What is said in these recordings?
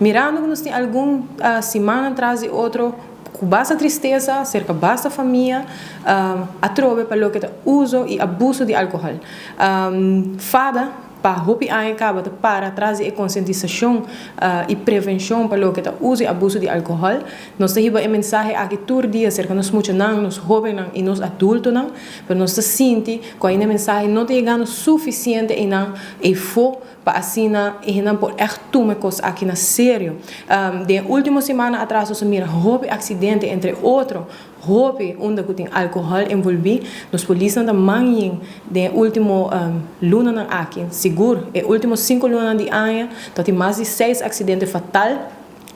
Mirando que nós temos alguma semana atrás de outro, com basta tristeza, cerca basta família, a trove para o que uso e abuso de álcool. Fada, para hopi acaba para trazer conscientização e prevenção para o que uso e abuso de álcool. Nós temos uma mensagem aqui todo dia cerca nós muitos não, nós jovens e nós adultos não, mas nós sente que a mensagem não tem chegando suficiente e não e for para assim e não por tomar coisas aqui na sério. De última semana atrás nós mira hopi acidente entre outros hopi onde tem álcool envolvido, nos polícia da manhã de último luna na aqui seguro e último 5 lunas de ano tem mais de 6 acidentes fatais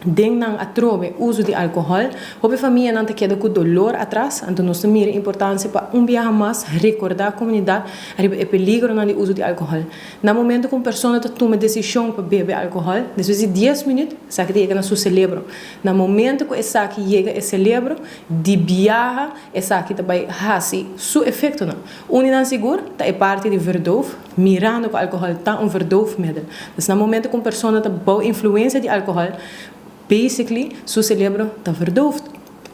dentro a trove uso de álcool. Hopi família não te queda com dolor atrás, então nós mira importância para viajar mais recordar a comunidade é peligro no uso de álcool. No momento que uma pessoa toma decisão para beber álcool, depois de 10 minutos, sabe que chega no seu cérebro. No momento que essa que chega ao cérebro, de viaja, essa que também faz seu efeito não. Não seguro, tá é parte de verdoof, mirando que o álcool tá verdoof medel. Então no momento que uma pessoa tem boa influência de álcool, basically, seu cérebro está verdoofd.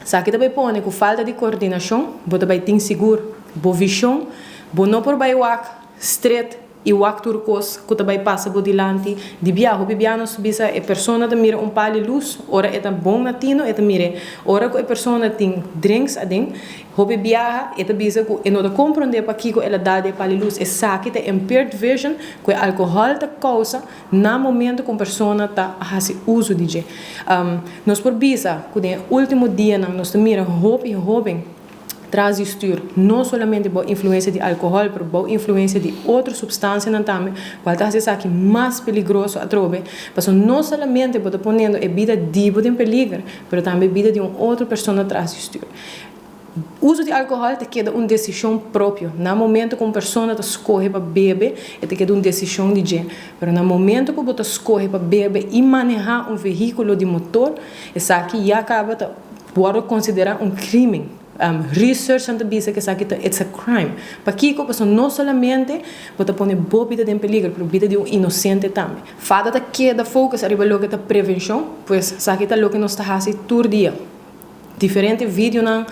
Sabe que também põe com falta de coordenação, você também tem seguro, boa visão, você não por wak, straight e wak turcos, que também passa por diante, de viajo, bibiano subisa, a pessoa que mira palho de luz, ora é bom latino, é mira, ora que a pessoa tem drinks adem, hobi viaja, é bisa que não compreender para que ela dá de palho de luz, é saque tem impaired vision, que o álcool ta causa, na momento que a pessoa tá faz uso de nós por bisa, que no último dia nós mira hobi traz estudo não somente por influência de álcool, mas por influência de outras substâncias também, qual é aqui mais perigoso a trobe, porque não somente por ponendo a vida de peligro, mas também a vida de uma outra pessoa traz estudo. O uso de álcool te queda uma decisão própria. No momento que uma pessoa escolhe para beber, te queda uma decisão de gente. Mas no momento que você escolhe para beber e manejar um veículo de motor, isso aqui já acaba pode considerar um crime. Research and bisa que sabe que it's a crime. Para que a pessoa não somente pode pôr boa vida em peligro, mas vida de um inocente também. Fada da queda focus arriba logo da prevenção, pois sabe que tá logo nós está fazendo todo dia. Diferente vídeo não,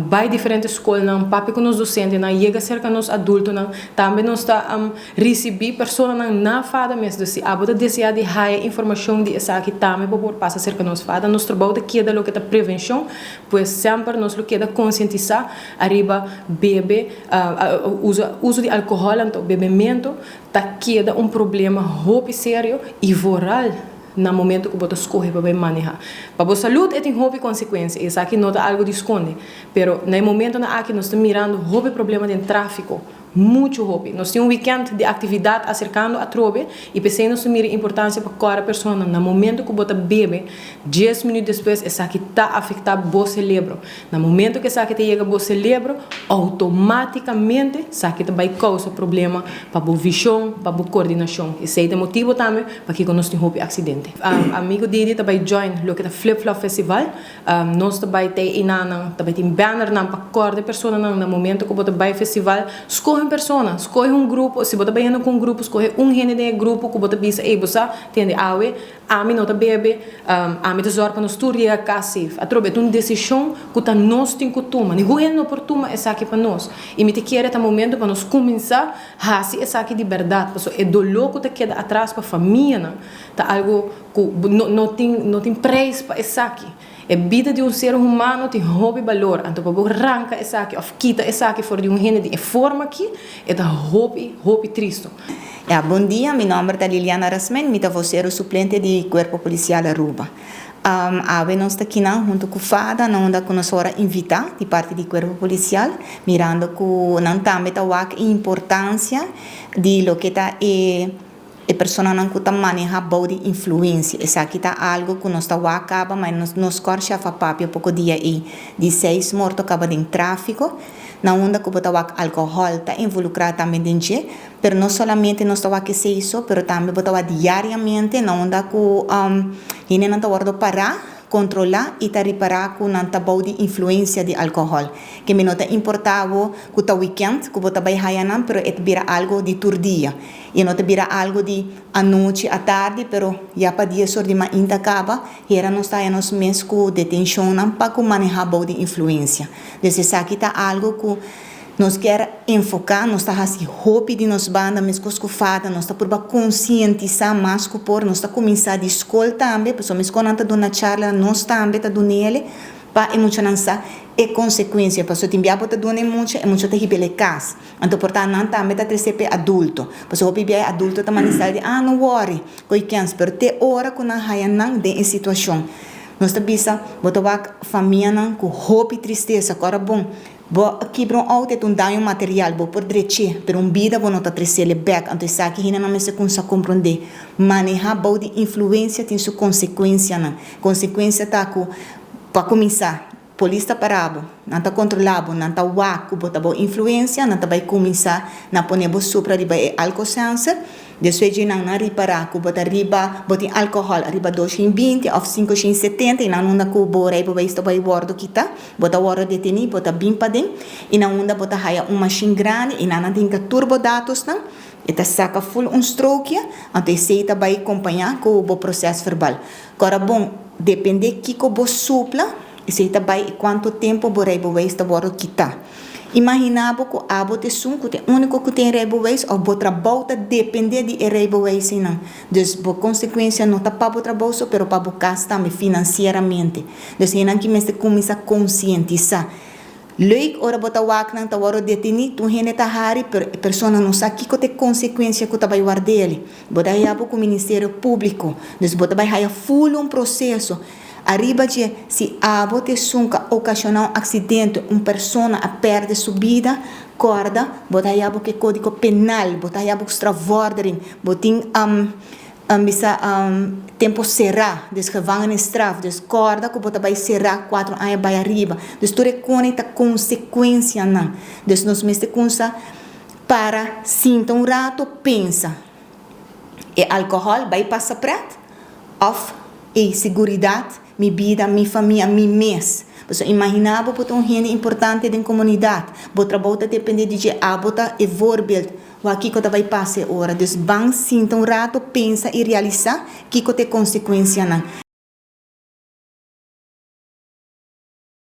vai diferente escola não, papi com os docentes não, chega cerca nos adultos não, também nós está receber pessoas não na fada mesmo se a boda desejar de high informação de essa aqui também por passa cerca nos fada, nós trabalho de que da lo que da prevenção, pois sempre nós lo que da conscientizar arriba bebe uso de álcool então bebimento tá queda um problema muito sério e voral no momento que você escolhe para manejar. Para a saúde, tem hobby consequências. Isso aqui não é algo de esconde. Mas no momento que nós estamos mirando hobby problema de tráfico, muito hobby. Nós temos weekend de atividade acercando a trobe e pensei nós mira importância para cada pessoa. No momento que você bebe, 10 minutos depois, isso aqui está afetando o cérebro. No momento que isso aqui chega ao cérebro, automaticamente, isso aqui vai causar problema para a visão, para a coordenação. Esse é o motivo também para que nós temos hobby acidente. Amigo Didi também join o que é Flip Flop Festival. Nós também tem banner para cada pessoa no momento que você vai ao festival. Escolhe pessoa, escolhe um grupo, se você vai indo com um grupo, escolhe gente de grupo que você pensa, você tem awe, a mim não tá bebe, a mim tesoro para nós turia casi, a trobe uma decisão que tá nós tem que tomar, ninguém não por tomar essa aqui para nós, e me te quer momento para nós começar a fazer essa aqui de verdade, porque é dolor que te queda atrás para a família, tá algo que não tem preço para essa aqui. A vida de um ser humano tem hobby valor. Então, para arrancar essa aqui, ou quita essa aqui fora de um gênero de forma aqui, é da hobby triste. Bom dia, meu nome é Liliana Rasmen, eu sou o suplente de Corpo Policial Aruba. Nós estamos aqui junto com o FADA, onde nós vamos invitar de parte do Corpo Policial, mirando que não também a importância de lo que está a pessoa não está maneja boa de influência. Essa aqui está algo que nós está acaba, mas nós corcha fa papi pouco dia e de 6 mortos acaba de tráfico. Na onda que o álcool está involucrado também dentro, mas não somente nós está que se isso, mas também botar diariamente na onda que ele não está guardando parar controlar e tá reparar com não tá bom de influência de álcool. Que me nota importava que tá weekend, que bota vai haianam, pero et vira algo de turdia. E não te vira algo de a noite, a tarde, pero já para dia só de ma ainda acaba, era nós tá nos mês com detenção para com manejar bom de influência. Desse aqui tá algo que nós quer enfocar, nós está assim, hope de nos banda, mas coscufada, nós está por conscientizar mais que por, nós está começar a escola também, pessoal, mas quando está dando charla, nós também está dando ele, para emocionar e consequência, pessoal, tem biabo está dando muito, e muito te ribele casa, então portanto não também está trecepe adulto, pessoal, hope bem adulto está manifestando de não worry, coi cans, pero te hora que não haya não de situação, nós está bisa, botar família não com hope e tristeza, agora bom. Bo quebram auto um dano material, bo por direito, per vida bo nota trecele back, então isso aqui ainda não se consegue compreender. Manejar bo de influência tem sua consequência não. Consequência tá com para começar, polícia parado, não tá controlado, não tá waco, bo tá bo influência, não tá vai começar na poner bo supra riba e álcool sensor. Depois de não reparar que bota riba, bota álcool riba 220 ou 570 e não anda com o borei para isto vai bordo kita, bota bordo de teni, bota bem para dentro e não anda bota raia machine grande e não tem que turbo dados não, e tá saca full stroke, então esse tá vai acompanhar com o processo verbal. Agora bom, depende que o bo supla, esse tá vai quanto tempo borei para isto bordo kita. Imaginava que a botação que o único que tem rebuês ou botra volta depende de rebuês não. Então, por consequência, não está para o trabalho, mas para o caso também financeiramente. Então, é que me começa a conscientizar. Leuk ora bota wak nang tawaro deteni tu hene tahari persona não sabe que tem consequência que vai guardar dele. Bota aí com o Ministério Público. Então, bota vai haver full processo. Arriba de se a botação ocasionar um acidente, uma pessoa a perde sua vida, corda, bota aí que código penal, bota aí que extravordering, botin tempo será, desgevangen straf, dus corda que bota vai será 4 anos vai arriba, dus tu reconecta consequência não, dus nós mesmo consa para sinta rato pensa, e álcool vai passar preto, off e seguridade minha vida, minha família, meu mês. Você imaginava que um gente importante da comunidade, o trabalho depende de abota e voorbeeld, o aqui que vai passar hora. Dus bang sinta rato, pensa e realizar que tem consequência não.